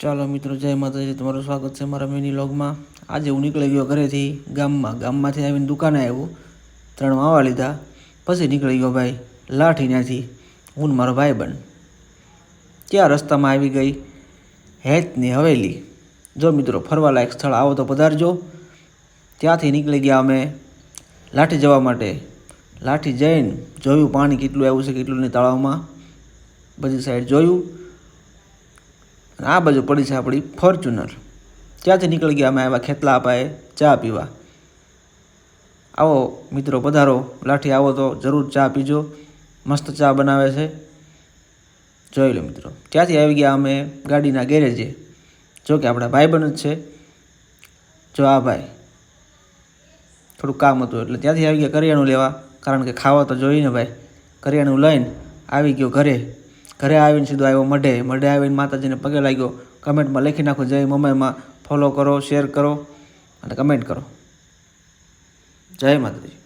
ચાલો મિત્રો, જય માતાજી, તમારું સ્વાગત છે મારા મિની વ્લોગમાં। આજે હું નીકળી ગયો ઘરેથી ગામમાંથી આવીને દુકાને આવ્યો, 3 માવા લીધા, પછી નીકળી ગયો ભાઈ લાઠી ત્યાંથી હું ને મારો ભાઈબંધ। ત્યાં રસ્તામાં આવી ગઈ હેતની હવેલી। જો મિત્રો, ફરવાલાયક સ્થળ આવો તો પધારજો। ત્યાંથી નીકળી ગયા અમે લાઠી જવા માટે। લાઠી જઈને જોયું પાણી કેટલું આવ્યું છે, કેટલું નહીં તળાવમાં, બધી સાઈડ જોયું। આ બાજુ પડી છે આપણી ફોર્ચ્યુનર। ત્યાંથી નીકળી ગયા અમે આવ્યા ખેતલા અપાએ ચા પીવા। આવો મિત્રો, પધારો લાઠી આવો તો જરૂર ચા પીજો, મસ્ત ચા બનાવે છે, જોઈ લો મિત્રો। ત્યાંથી આવી ગયા અમે ગાડીના ગેરેજે। જો કે આપણા ભાઈબંધ જ છે, જો આ ભાઈ થોડું કામ હતું એટલે ત્યાંથી આવી ગયા કરિયાણું લેવા, કારણ કે ખાવા તો જોઈએ ને ભાઈ। કરિયાણું લઈને આવી ગયો ઘરે આવીને સીધો આવ્યો મઢે આવીને માતાજીને પગે લાગ્યો। કમેન્ટમાં લખી નાખો જય મમ્મીમાં, ફોલો કરો, શેર કરો અને કમેન્ટ કરો। જય માતાજી।